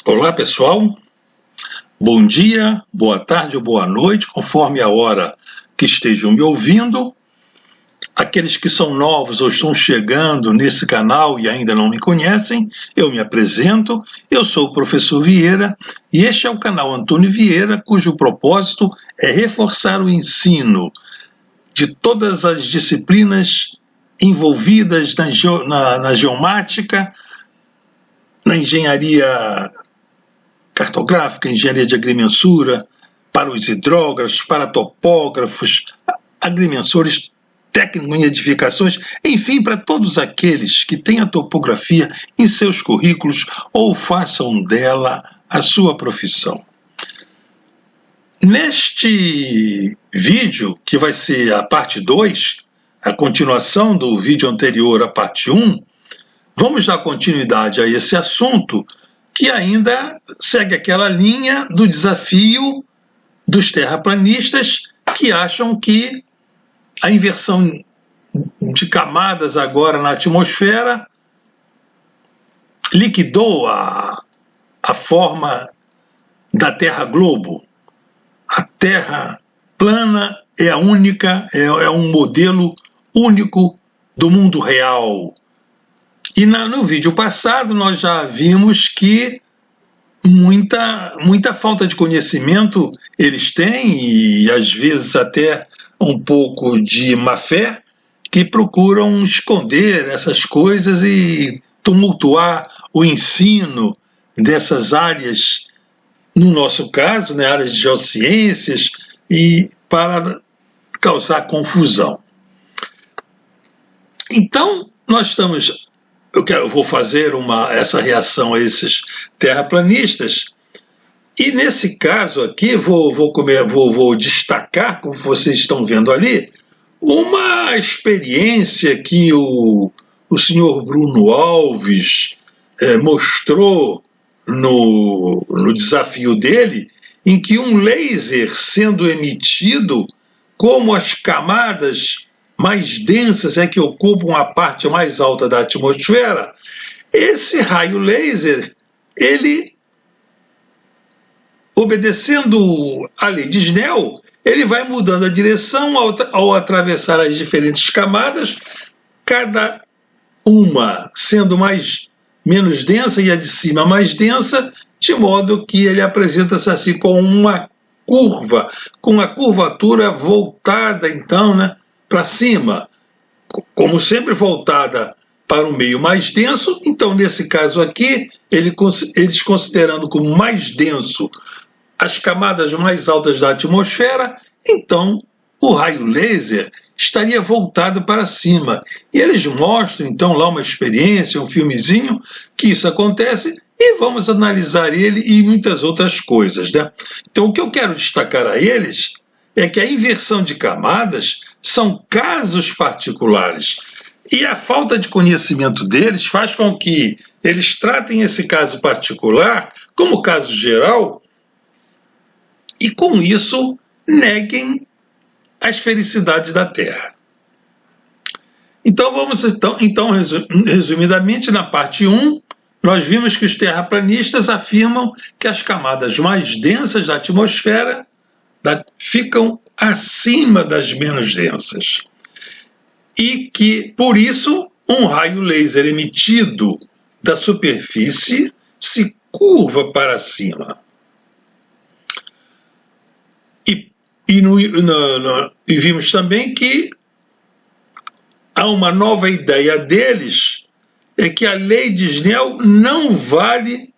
Olá pessoal, bom dia, boa tarde ou boa noite, conforme a hora que estejam me ouvindo. Aqueles que são novos ou estão chegando nesse canal e ainda não me conhecem, eu me apresento, eu sou o professor Vieira e este é o canal Antônio Vieira, cujo propósito é reforçar o ensino de todas as disciplinas envolvidas na geomática, na engenharia cartográfica, engenharia de agrimensura, para os hidrógrafos, para topógrafos, agrimensores, técnicos em edificações, enfim, para todos aqueles que têm a topografia em seus currículos ou façam dela a sua profissão. Neste vídeo, que vai ser a parte 2, a continuação do vídeo anterior, a parte 1, vamos dar continuidade a esse assunto que ainda segue aquela linha do desafio dos terraplanistas que acham que a inversão de camadas agora na atmosfera liquidou a forma da Terra-globo. A Terra plana é a única, é um modelo único do mundo real. E no vídeo passado nós já vimos que muita falta de conhecimento eles têm, e às vezes até um pouco de má fé, que procuram esconder essas coisas e tumultuar o ensino dessas áreas, no nosso caso, né, áreas de geociências, e para causar confusão. Então, eu vou fazer essa reação a esses terraplanistas, e nesse caso aqui vou destacar, como vocês estão vendo ali, uma experiência que o senhor Bruno Alves mostrou no desafio dele, em que um laser sendo emitido, como as camadas mais densas que ocupam a parte mais alta da atmosfera, esse raio laser, ele, obedecendo a lei de Snell, ele vai mudando a direção ao atravessar as diferentes camadas, cada uma sendo menos densa e a de cima mais densa, de modo que ele apresenta-se assim com uma curva, com a curvatura voltada então, né, para cima, como sempre voltada para o meio mais denso. Então, nesse caso aqui, eles considerando como mais denso as camadas mais altas da atmosfera, então o raio laser estaria voltado para cima. E eles mostram, então, lá uma experiência, um filmezinho, que isso acontece, e vamos analisar ele e muitas outras coisas, né? Então, o que eu quero destacar a eles é que a inversão de camadas são casos particulares, e a falta de conhecimento deles faz com que eles tratem esse caso particular como caso geral e, com isso, neguem a esfericidade da Terra. Então, resumidamente, na parte 1, nós vimos que os terraplanistas afirmam que as camadas mais densas da atmosfera ficam acima das menos densas, e que, por isso, um raio laser emitido da superfície se curva para cima. E vimos também que há uma nova ideia deles, é que a lei de Snell não vale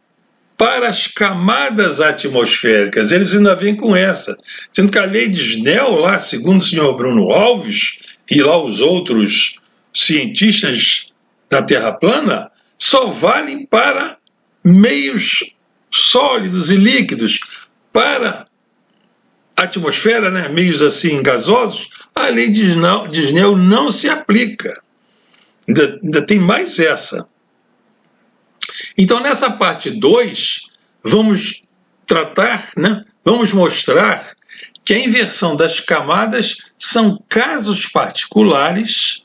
para as camadas atmosféricas. Eles ainda vêm com essa, sendo que a lei de Snell, lá, segundo o senhor Bruno Alves e lá os outros cientistas da Terra plana, só valem para meios sólidos e líquidos. Para a atmosfera, né, meios assim gasosos, a lei de Snell não se aplica. Ainda tem mais essa. Então, nessa parte 2, vamos tratar, né, vamos mostrar que a inversão das camadas são casos particulares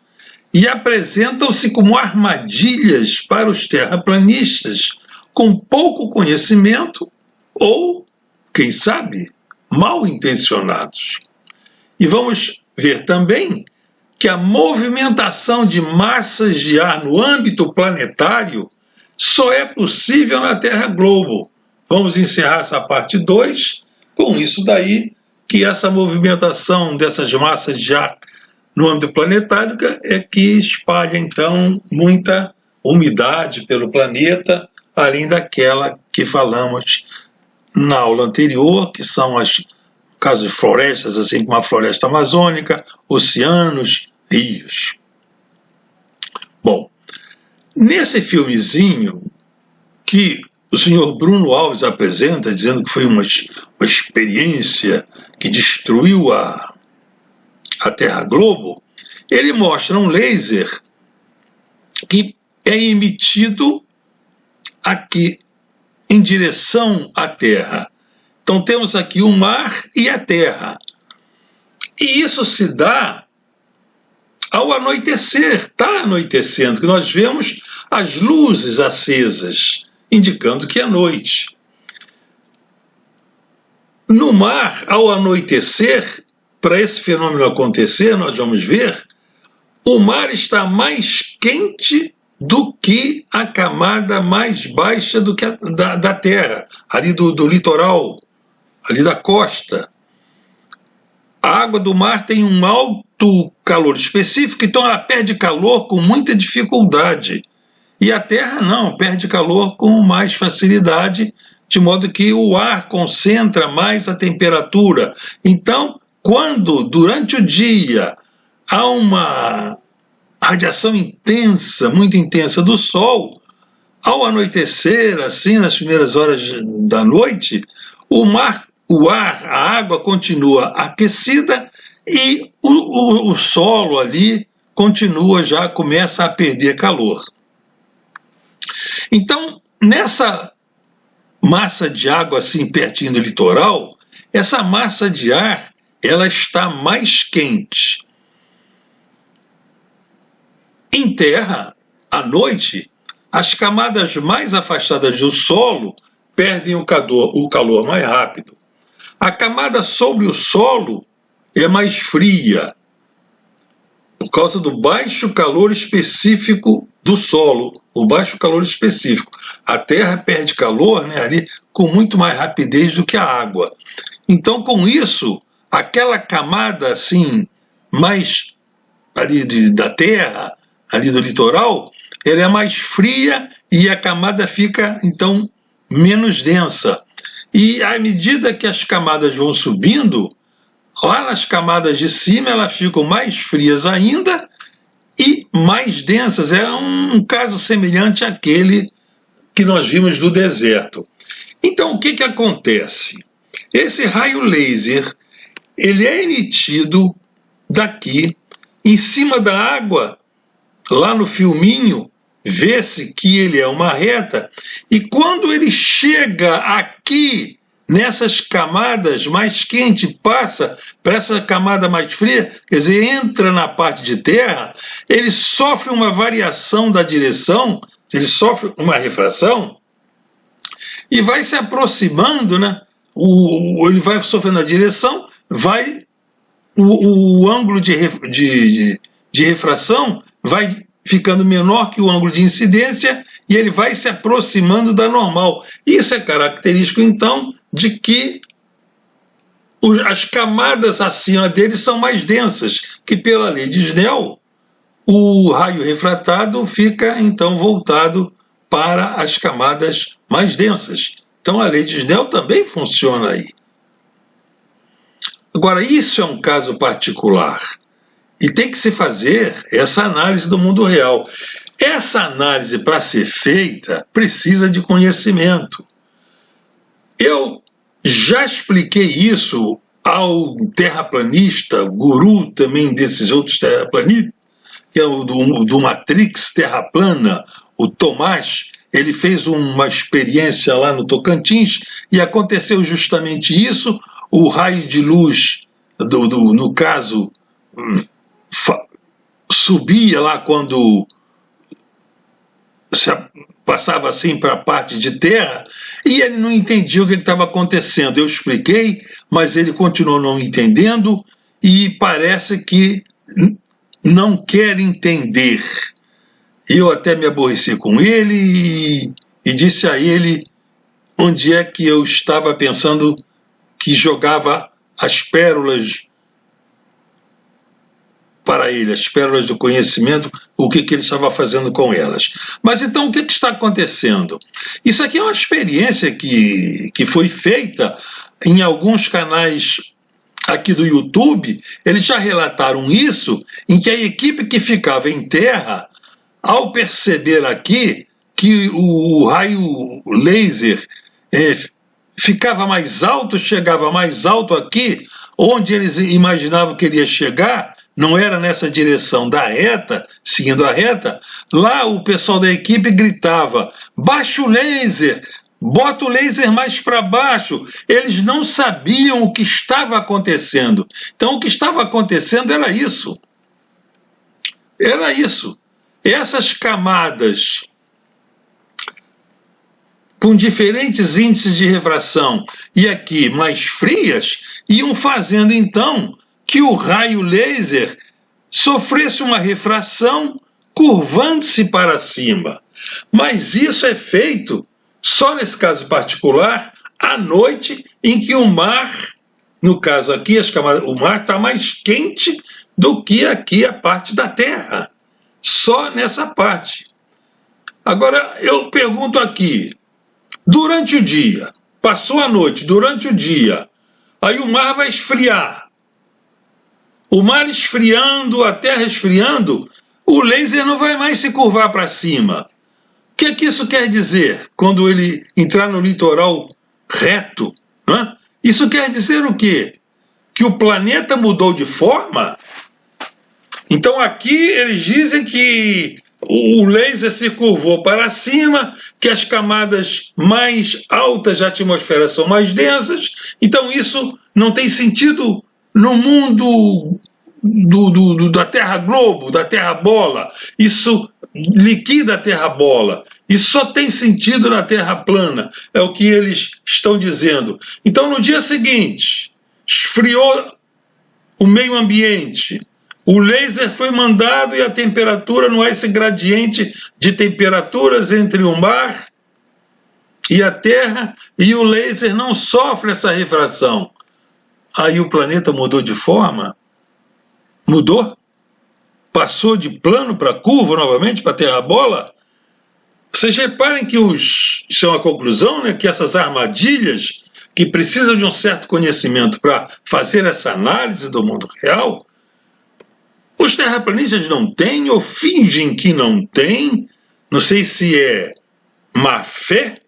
e apresentam-se como armadilhas para os terraplanistas com pouco conhecimento ou, quem sabe, mal intencionados. E vamos ver também que a movimentação de massas de ar no âmbito planetário só é possível na Terra Globo. Vamos encerrar essa parte 2 com isso daí, que essa movimentação dessas massas de ar no âmbito planetário é que espalha, então, muita umidade pelo planeta, além daquela que falamos na aula anterior, que são as casos de florestas, assim como a floresta amazônica, oceanos, rios. Bom, nesse filmezinho que o senhor Bruno Alves apresenta, dizendo que foi uma experiência que destruiu a Terra Globo, ele mostra um laser que é emitido aqui em direção à Terra. Então temos aqui o mar e a Terra. E isso se dá ao anoitecer, está anoitecendo, que nós vemos as luzes acesas, indicando que é noite. No mar, ao anoitecer, para esse fenômeno acontecer, nós vamos ver, o mar está mais quente do que a camada mais baixa do que da Terra, ali do litoral, ali da costa. A água do mar tem um alto calor específico, então ela perde calor com muita dificuldade. E a Terra não, perde calor com mais facilidade, de modo que o ar concentra mais a temperatura. Então, quando durante o dia há uma radiação intensa, muito intensa do Sol, ao anoitecer, assim, nas primeiras horas da noite, o ar, a água continua aquecida e o solo ali começa a perder calor. Então, nessa massa de água assim pertinho do litoral, essa massa de ar ela está mais quente. Em terra, à noite, as camadas mais afastadas do solo perdem o calor mais rápido. A camada sobre o solo é mais fria, por causa do baixo calor específico do solo, o baixo calor específico. A terra perde calor, né, ali com muito mais rapidez do que a água. Então, com isso, aquela camada assim, mais ali da terra, ali do litoral, ela é mais fria e a camada fica, então, menos densa. E à medida que as camadas vão subindo, lá nas camadas de cima elas ficam mais frias ainda e mais densas. É um caso semelhante àquele que nós vimos do deserto. Então, o que acontece? Esse raio laser, ele é emitido daqui, em cima da água, lá no filminho, vê-se que ele é uma reta, e quando ele chega aqui, nessas camadas mais quentes, passa para essa camada mais fria, quer dizer, entra na parte de terra, ele sofre uma variação da direção, ele sofre uma refração, e vai se aproximando, né? Ele vai sofrendo a direção, o ângulo de refração vai ficando menor que o ângulo de incidência e ele vai se aproximando da normal. Isso é característico, então, de que as camadas acima dele são mais densas, que pela lei de Snell, o raio refratado fica, então, voltado para as camadas mais densas. Então, a lei de Snell também funciona aí. Agora, isso é um caso particular. E tem que se fazer essa análise do mundo real. Essa análise, para ser feita, precisa de conhecimento. Eu já expliquei isso ao terraplanista, guru também desses outros terraplanistas, que é o do Matrix Terra Plana, o Tomás. Ele fez uma experiência lá no Tocantins e aconteceu justamente isso. O raio de luz, no caso, subia lá quando passava assim para a parte de terra, e ele não entendia o que estava acontecendo. Eu expliquei, mas ele continuou não entendendo e parece que não quer entender. Eu até me aborreci com ele e disse a ele onde é que eu estava pensando que jogava as pérolas para ele, as pérolas do conhecimento, o que ele estava fazendo com elas. Mas então o que está acontecendo? Isso aqui é uma experiência que foi feita em alguns canais aqui do YouTube. Eles já relataram isso, em que a equipe que ficava em terra, ao perceber aqui que o raio laser ficava mais alto, chegava mais alto aqui, onde eles imaginavam que ele ia chegar, não era nessa direção da reta, seguindo a reta, lá o pessoal da equipe gritava: baixa o laser, bota o laser mais para baixo. Eles não sabiam o que estava acontecendo. Então o que estava acontecendo era isso. Era isso. Essas camadas com diferentes índices de refração e aqui mais frias, iam fazendo então que o raio laser sofresse uma refração curvando-se para cima. Mas isso é feito, só nesse caso particular, à noite, em que o mar, no caso aqui, o mar está mais quente do que aqui a parte da Terra. Só nessa parte. Agora, eu pergunto aqui, durante o dia, passou a noite, durante o dia, aí o mar vai esfriar. O mar esfriando, a terra esfriando, o laser não vai mais se curvar para cima. O que é que isso quer dizer quando ele entrar no litoral reto? Não é? Isso quer dizer o quê? Que o planeta mudou de forma? Então aqui eles dizem que o laser se curvou para cima, que as camadas mais altas da atmosfera são mais densas, então isso não tem sentido no mundo da Terra Globo, da Terra Bola. Isso liquida a Terra Bola. Isso só tem sentido na Terra plana, é o que eles estão dizendo. Então no dia seguinte, esfriou o meio ambiente, o laser foi mandado e a temperatura, não há esse gradiente de temperaturas entre o mar e a Terra, e o laser não sofre essa refração. Aí o planeta mudou de forma? Mudou? Passou de plano para curva novamente, para terra-bola? Vocês reparem que isso é uma conclusão, né? Que essas armadilhas, que precisam de um certo conhecimento para fazer essa análise do mundo real, os terraplanistas não têm ou fingem que não têm. Não sei se é má fé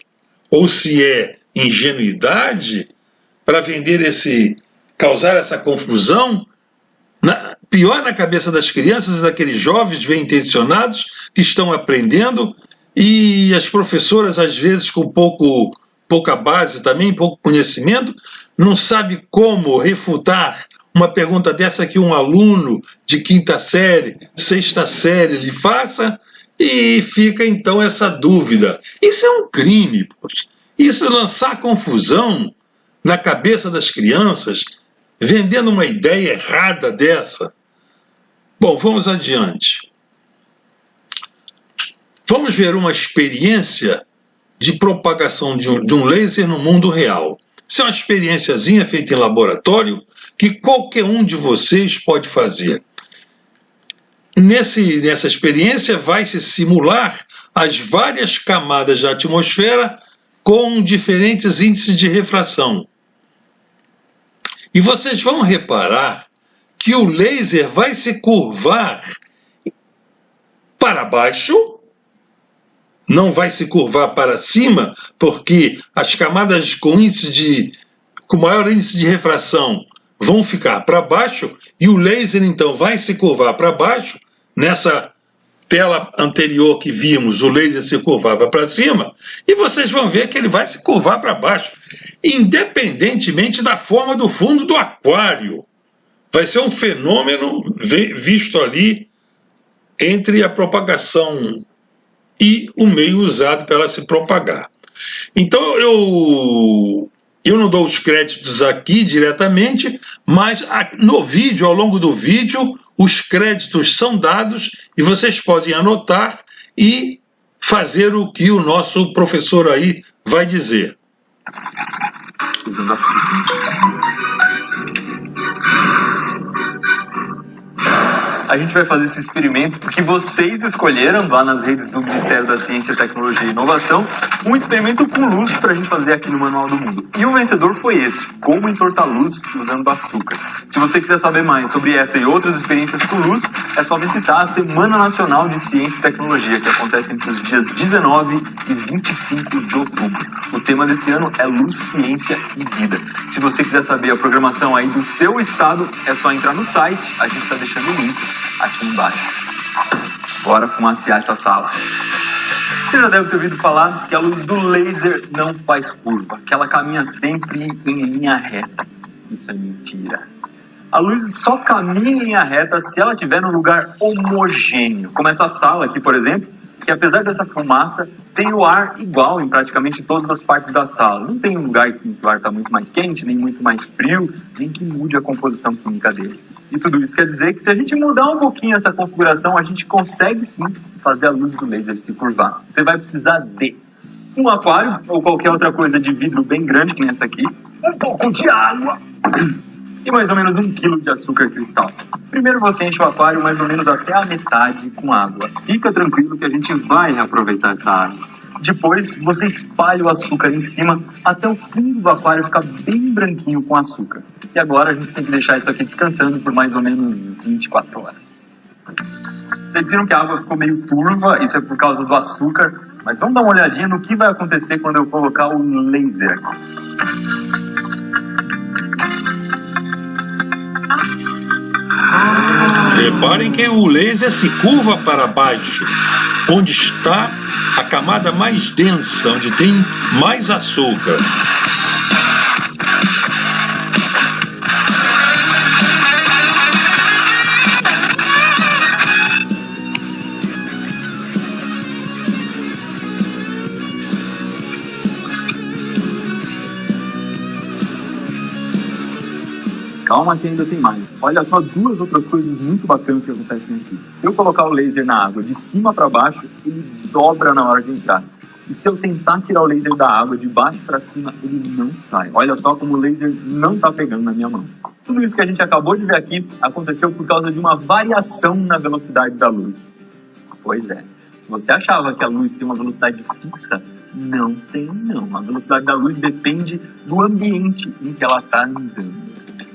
ou se é ingenuidade para causar essa confusão, pior na cabeça das crianças e daqueles jovens bem intencionados que estão aprendendo, e as professoras às vezes com pouca base também, pouco conhecimento, não sabe como refutar uma pergunta dessa que um aluno de quinta série, sexta série lhe faça, e fica então essa dúvida. Isso é um crime, poxa. Isso é lançar confusão na cabeça das crianças, vendendo uma ideia errada dessa. Bom, vamos adiante. Vamos ver uma experiência de propagação de um laser no mundo real. Isso é uma experiênciazinha feita em laboratório que qualquer um de vocês pode fazer. Nessa experiência vai se simular as várias camadas da atmosfera com diferentes índices de refração. E vocês vão reparar que o laser vai se curvar para baixo, não vai se curvar para cima, porque as camadas com maior índice de refração vão ficar para baixo, e o laser então vai se curvar para baixo. Nessa tela anterior que vimos, o laser se curvava para cima, e vocês vão ver que ele vai se curvar para baixo, independentemente da forma do fundo do aquário. Vai ser um fenômeno visto ali entre a propagação e o meio usado para ela se propagar. Então, eu não dou os créditos aqui diretamente, mas no vídeo, ao longo do vídeo, os créditos são dados e vocês podem anotar e fazer o que o nosso professor aí vai dizer. Usando açúcar. A gente vai fazer esse experimento porque vocês escolheram, lá nas redes do Ministério da Ciência, Tecnologia e Inovação, um experimento com luz para a gente fazer aqui no Manual do Mundo. E o vencedor foi esse, como entortar luz usando açúcar. Se você quiser saber mais sobre essa e outras experiências com luz, é só visitar a Semana Nacional de Ciência e Tecnologia, que acontece entre os dias 19 e 25 de outubro. O tema desse ano é Luz, Ciência e Vida. Se você quiser saber a programação aí do seu estado, é só entrar no site, a gente está deixando o link aqui embaixo. Bora fumaciar essa sala. Você já deve ter ouvido falar que a luz do laser não faz curva, que ela caminha sempre em linha reta. Isso é mentira. A luz só caminha em linha reta se ela estiver num lugar homogêneo, como essa sala aqui, por exemplo, que apesar dessa fumaça, tem o ar igual em praticamente todas as partes da sala. Não tem um lugar que o ar está muito mais quente, nem muito mais frio, nem que mude a composição química dele. E tudo isso quer dizer que se a gente mudar um pouquinho essa configuração, a gente consegue sim fazer a luz do laser se curvar. Você vai precisar de um aquário ou qualquer outra coisa de vidro bem grande, que nem essa aqui, um pouco de água e mais ou menos 1 kg de açúcar cristal. Primeiro você enche o aquário mais ou menos até a metade com água. Fica tranquilo que a gente vai reaproveitar essa água. Depois você espalha o açúcar em cima até o fundo do aquário ficar bem branquinho com açúcar. E agora a gente tem que deixar isso aqui descansando por mais ou menos 24 horas. Vocês viram que a água ficou meio turva, isso é por causa do açúcar, mas vamos dar uma olhadinha no que vai acontecer quando eu colocar o laser aqui. Reparem que o laser se curva para baixo, onde está a camada mais densa, onde tem mais açúcar. Calma que ainda tem mais. Olha só 2 outras coisas muito bacanas que acontecem aqui. Se eu colocar o laser na água de cima para baixo, ele dobra na hora de entrar. E se eu tentar tirar o laser da água de baixo para cima, ele não sai. Olha só como o laser não está pegando na minha mão. Tudo isso que a gente acabou de ver aqui aconteceu por causa de uma variação na velocidade da luz. Pois é. Se você achava que a luz tem uma velocidade fixa, não tem não. A velocidade da luz depende do ambiente em que ela está andando.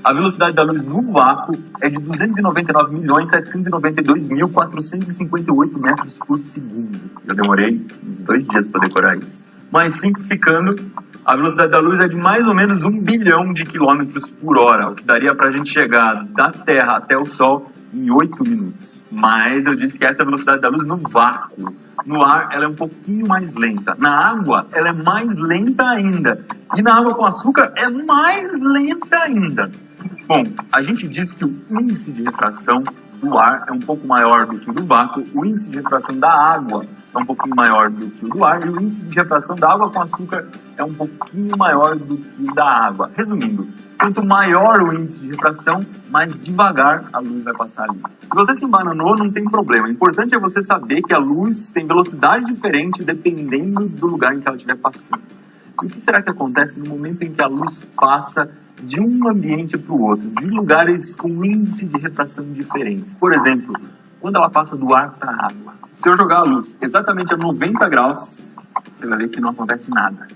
A velocidade da luz no vácuo é de 299.792.458 metros por segundo. Eu demorei uns 2 dias para decorar isso. Mas simplificando, a velocidade da luz é de mais ou menos 1 bilhão de quilômetros por hora, o que daria para a gente chegar da Terra até o Sol em 8 minutos. Mas eu disse que essa é a velocidade da luz no vácuo. No ar, ela é um pouquinho mais lenta. Na água, ela é mais lenta ainda. E na água com açúcar, é mais lenta ainda. Bom, a gente diz que o índice de refração do ar é um pouco maior do que o do vácuo, o índice de refração da água é um pouquinho maior do que o do ar, e o índice de refração da água com açúcar é um pouquinho maior do que o da água. Resumindo, quanto maior o índice de refração, mais devagar a luz vai passar ali. Se você se embananou, não tem problema. O importante é você saber que a luz tem velocidade diferente dependendo do lugar em que ela estiver passando. E o que será que acontece no momento em que a luz passa de um ambiente para o outro, de lugares com índice de refração diferentes? Por exemplo, quando ela passa do ar para a água. Se eu jogar a luz exatamente a 90 graus, você vai ver que não acontece nada.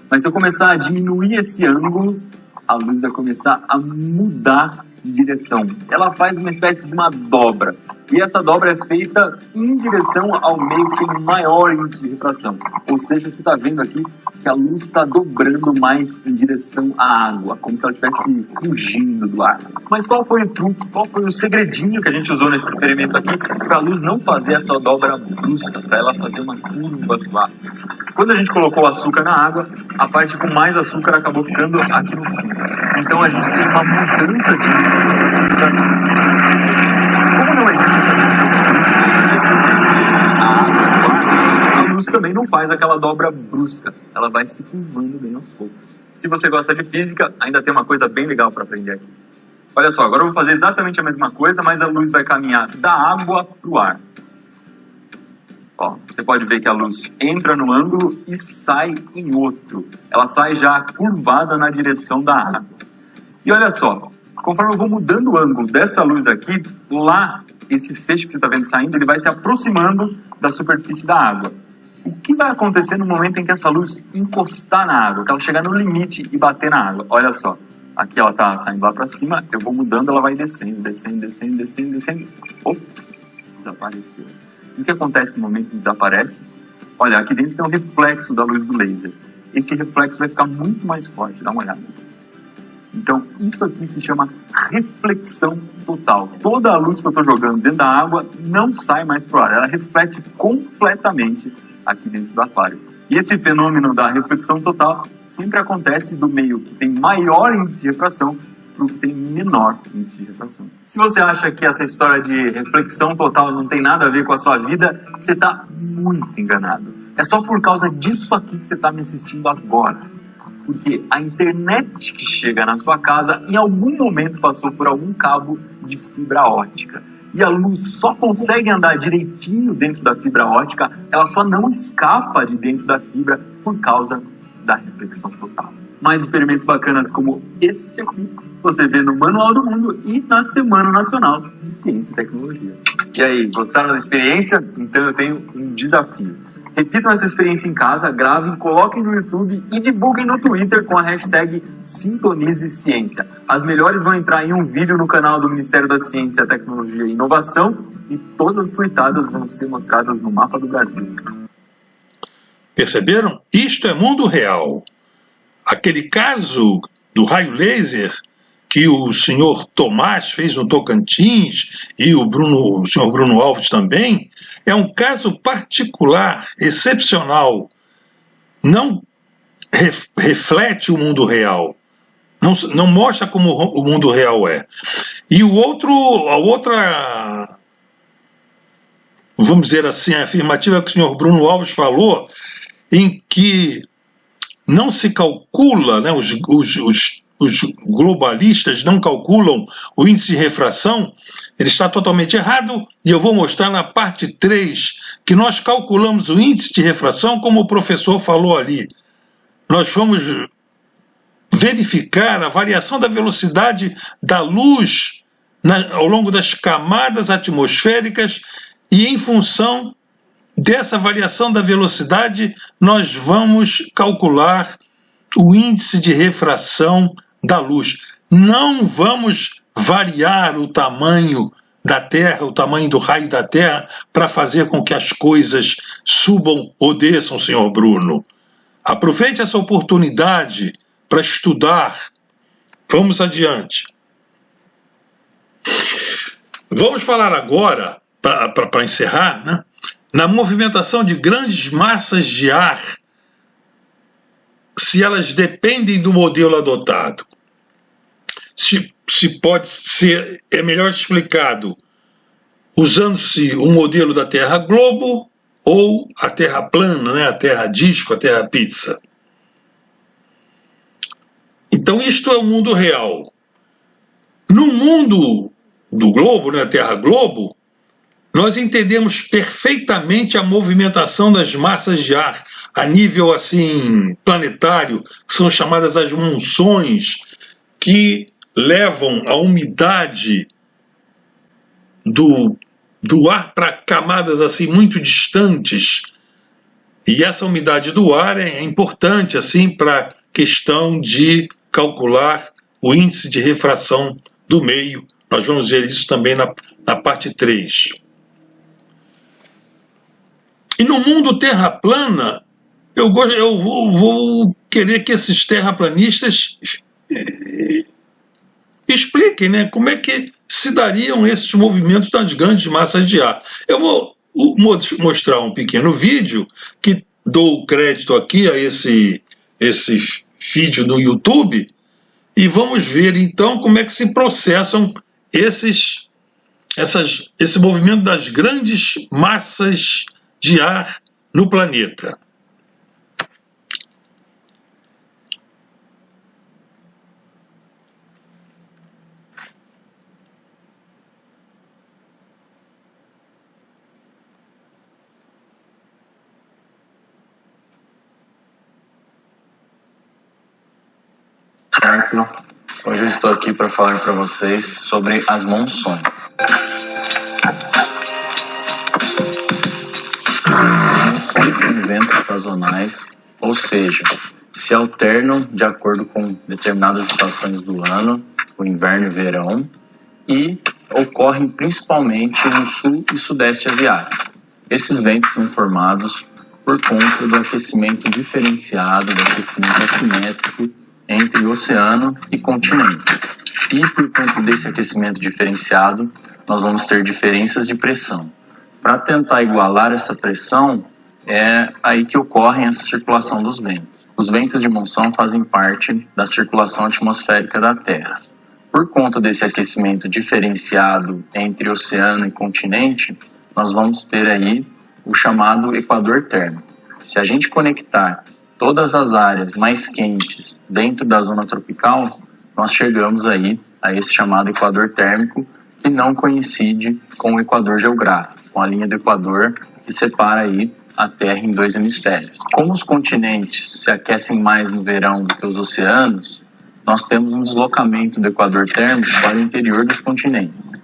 Mas se eu começar a diminuir esse ângulo, a luz vai começar a mudar de direção. Ela faz uma espécie de uma dobra. E essa dobra é feita em direção ao meio que tem maior índice de refração. Ou seja, você está vendo aqui que a luz está dobrando mais em direção à água, como se ela estivesse fugindo do ar. Mas qual foi o truque, qual foi o segredinho que a gente usou nesse experimento aqui para a luz não fazer essa dobra brusca, para ela fazer uma curva suave? Quando a gente colocou o açúcar na água, a parte com mais açúcar acabou ficando aqui no fundo. Então a gente tem uma mudança de índice de refração para como não existe essa divisão brusca, a água do ar, luz também não faz aquela dobra brusca, ela vai se curvando bem aos poucos. Se você gosta de física, ainda tem uma coisa bem legal para aprender aqui. Olha só, agora eu vou fazer exatamente a mesma coisa, mas a luz vai caminhar da água para o ar. Ó, você pode ver que a luz entra no ângulo e sai em outro. Ela sai já curvada na direção da água. E olha só, conforme eu vou mudando o ângulo dessa luz aqui, lá, esse feixe que você está vendo saindo, ele vai se aproximando da superfície da água. O que vai acontecer no momento em que essa luz encostar na água, que ela chegar no limite e bater na água? Olha só, aqui ela está saindo lá para cima, eu vou mudando, ela vai descendo, descendo, descendo, descendo, descendo. Ops, desapareceu. E o que acontece no momento em que desaparece? Olha, aqui dentro tem um reflexo da luz do laser. Esse reflexo vai ficar muito mais forte, dá uma olhada. Então, isso aqui se chama reflexão total. Toda a luz que eu estou jogando dentro da água não sai mais para o ar, ela reflete completamente aqui dentro do aquário. E esse fenômeno da reflexão total sempre acontece do meio que tem maior índice de refração para o que tem menor índice de refração. Se você acha que essa história de reflexão total não tem nada a ver com a sua vida, você está muito enganado. É só por causa disso aqui que você está me assistindo agora. Porque a internet que chega na sua casa, em algum momento passou por algum cabo de fibra ótica. E a luz só consegue andar direitinho dentro da fibra ótica, ela só não escapa de dentro da fibra por causa da reflexão total. Mais experimentos bacanas como este aqui, você vê no Manual do Mundo e na Semana Nacional de Ciência e Tecnologia. E aí, gostaram da experiência? Então eu tenho um desafio. Repitam essa experiência em casa, gravem, coloquem no YouTube e divulguem no Twitter com a hashtag SintonizeCiência. As melhores vão entrar em um vídeo no canal do Ministério da Ciência, Tecnologia e Inovação e todas as tweetadas vão ser mostradas no mapa do Brasil. Perceberam? Isto é mundo real. Aquele caso do raio laser que o senhor Tomás fez no Tocantins e o senhor Bruno Alves também, é um caso particular, excepcional. Não reflete o mundo real. Não mostra como o mundo real é. E a outra, vamos dizer assim, a afirmativa que o senhor Bruno Alves falou, em que não se calcula, né, os globalistas não calculam o índice de refração, ele está totalmente errado, e eu vou mostrar na parte 3 que nós calculamos o índice de refração como o professor falou ali. Nós vamos verificar a variação da velocidade da luz ao longo das camadas atmosféricas e em função dessa variação da velocidade nós vamos calcular o índice de refração da luz. Não vamos variar o tamanho da Terra, o tamanho do raio da Terra, para fazer com que as coisas subam ou desçam, senhor Bruno. Aproveite essa oportunidade para estudar. Vamos adiante. Vamos falar agora, para encerrar, né, na movimentação de grandes massas de ar, se elas dependem do modelo adotado. Se pode ser, é melhor explicado usando-se um modelo da Terra globo ou a Terra plana, né, a Terra disco, a Terra pizza. Então isto é o mundo real. No mundo do globo, né, a Terra globo, nós entendemos perfeitamente a movimentação das massas de ar a nível assim planetário, que são chamadas as monções, que levam a umidade do ar para camadas assim muito distantes. E essa umidade do ar é importante assim para a questão de calcular o índice de refração do meio. Nós vamos ver isso também na parte 3. E no mundo terra plana, eu vou querer que esses terraplanistas expliquem, né, como é que se dariam esses movimentos das grandes massas de ar. Eu vou mostrar um pequeno vídeo que dou crédito aqui a esse vídeo no YouTube e vamos ver então como é que se processam esse movimento das grandes massas de ar no planeta. Hoje eu estou aqui para falar para vocês sobre as monções. Monções são ventos sazonais, ou seja, se alternam de acordo com determinadas estações do ano, o inverno e verão, e ocorrem principalmente no sul e sudeste asiático. Esses ventos são formados por conta do aquecimento diferenciado, do aquecimento assimétrico entre oceano e continente. E por conta desse aquecimento diferenciado, nós vamos ter diferenças de pressão. Para tentar igualar essa pressão, é aí que ocorre essa circulação dos ventos. Os ventos de monção fazem parte da circulação atmosférica da Terra. Por conta desse aquecimento diferenciado entre oceano e continente, nós vamos ter aí o chamado equador térmico. Se a gente conectar todas as áreas mais quentes dentro da zona tropical, nós chegamos aí a esse chamado equador térmico, que não coincide com o equador geográfico, com a linha do equador que separa aí a Terra em dois hemisférios. Como os continentes se aquecem mais no verão do que os oceanos, nós temos um deslocamento do equador térmico para o interior dos continentes.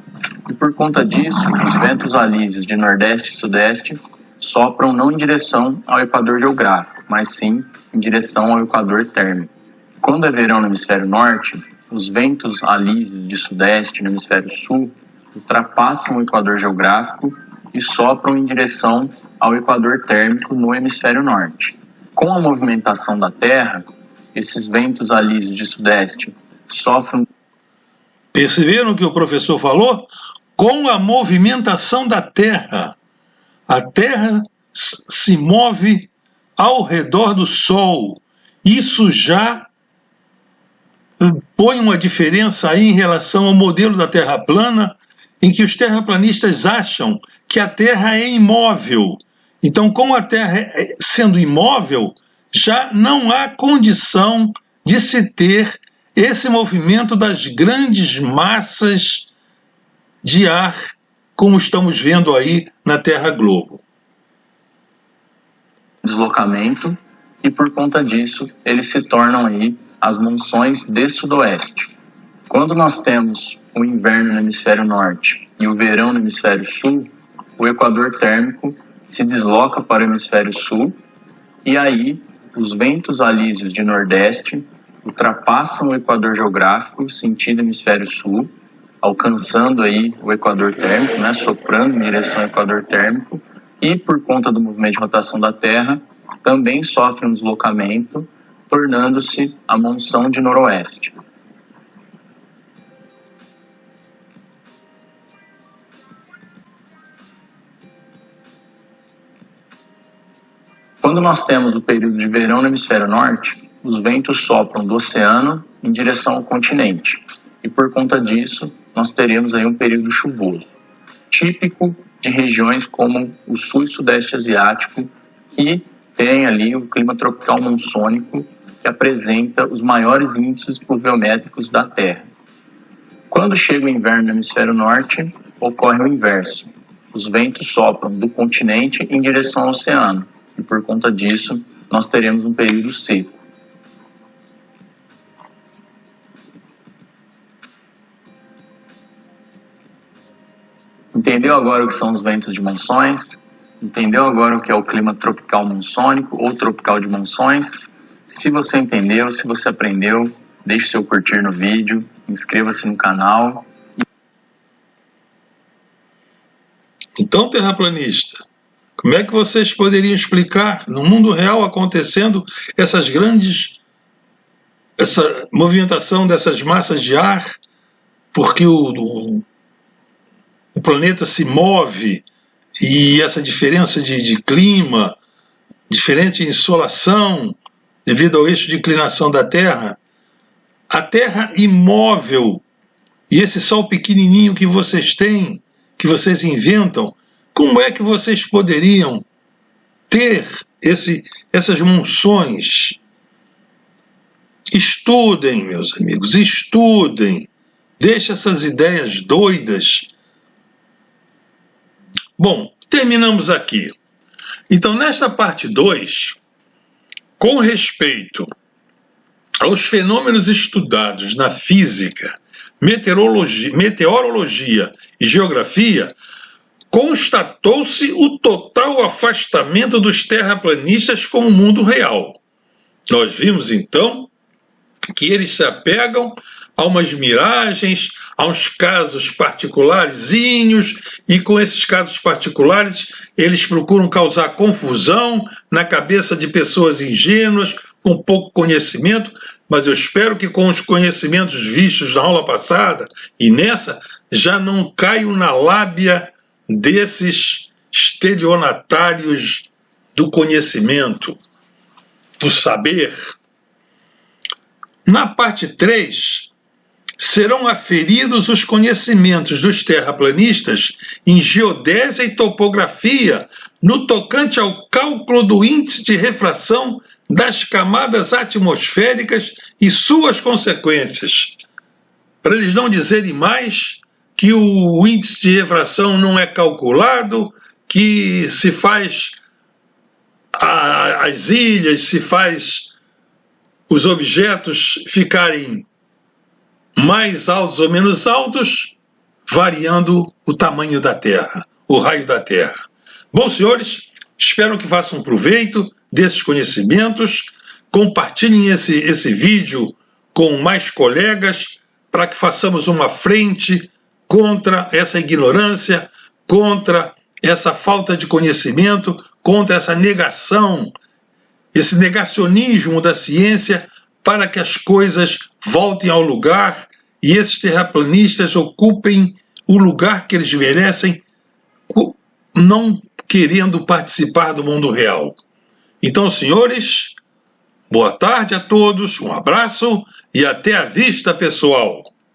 E por conta disso, os ventos alísios de nordeste e sudeste sopram não em direção ao equador geográfico, mas sim em direção ao equador térmico. Quando é verão no hemisfério norte, os ventos alísios de sudeste no hemisfério sul ultrapassam o equador geográfico e sopram em direção ao equador térmico no hemisfério norte. Com a movimentação da Terra, esses ventos alísios de sudeste sofrem... Perceberam o que o professor falou? Com a movimentação da Terra. A Terra se move ao redor do Sol. Isso já põe uma diferença aí em relação ao modelo da Terra plana, em que os terraplanistas acham que a Terra é imóvel. Então, com a Terra sendo imóvel, já não há condição de se ter esse movimento das grandes massas de ar, como estamos vendo aí na Terra Globo. Deslocamento, e por conta disso, eles se tornam aí as monções de sudoeste. Quando nós temos o inverno no hemisfério norte e o verão no hemisfério sul, o equador térmico se desloca para o hemisfério sul, e aí os ventos alísios de nordeste ultrapassam o equador geográfico, sentido hemisfério sul, alcançando aí o equador térmico, né, soprando em direção ao equador térmico, e por conta do movimento de rotação da Terra, também sofre um deslocamento, tornando-se a monção de noroeste. Quando nós temos o período de verão no hemisfério norte, os ventos sopram do oceano em direção ao continente. E por conta disso, nós teremos aí um período chuvoso, típico de regiões como o sul e sudeste asiático, que tem ali o clima tropical monsônico, que apresenta os maiores índices pluviométricos da Terra. Quando chega o inverno no hemisfério norte, ocorre o inverso. Os ventos sopram do continente em direção ao oceano, e por conta disso, nós teremos um período seco. Entendeu agora o que são os ventos de monções? Entendeu agora o que é o clima tropical monsônico ou tropical de monções? Se você entendeu, se você aprendeu, deixe seu curtir no vídeo, inscreva-se no canal. Então, terraplanista, como é que vocês poderiam explicar no mundo real acontecendo essa movimentação dessas massas de ar, porque o planeta se move e essa diferença de clima, diferente insolação, devido ao eixo de inclinação da Terra, a Terra imóvel e esse Sol pequenininho que vocês têm, que vocês inventam, como é que vocês poderiam ter essas monções. Estudem, meus amigos, estudem. Deixe essas ideias doidas. Bom, terminamos aqui. Então, nesta parte 2, com respeito aos fenômenos estudados na física, meteorologia e geografia, constatou-se o total afastamento dos terraplanistas com o mundo real. Nós vimos, então, que eles se apegam a umas miragens, a uns casos particularzinhos, e com esses casos particulares eles procuram causar confusão na cabeça de pessoas ingênuas, com pouco conhecimento, mas eu espero que com os conhecimentos vistos na aula passada e nessa, já não caiam na lábia desses estelionatários do conhecimento, do saber. Na parte 3, serão aferidos os conhecimentos dos terraplanistas em geodésia e topografia no tocante ao cálculo do índice de refração das camadas atmosféricas e suas consequências. Para eles não dizerem mais que o índice de refração não é calculado, que se faz as ilhas, se faz os objetos ficarem mais altos ou menos altos, variando o tamanho da Terra, o raio da Terra. Bom, senhores, espero que façam proveito desses conhecimentos, compartilhem esse vídeo com mais colegas para que façamos uma frente contra essa ignorância, contra essa falta de conhecimento, contra essa negação, esse negacionismo da ciência, para que as coisas voltem ao lugar e esses terraplanistas ocupem o lugar que eles merecem, não querendo participar do mundo real. Então, senhores, boa tarde a todos, um abraço e até a vista, pessoal!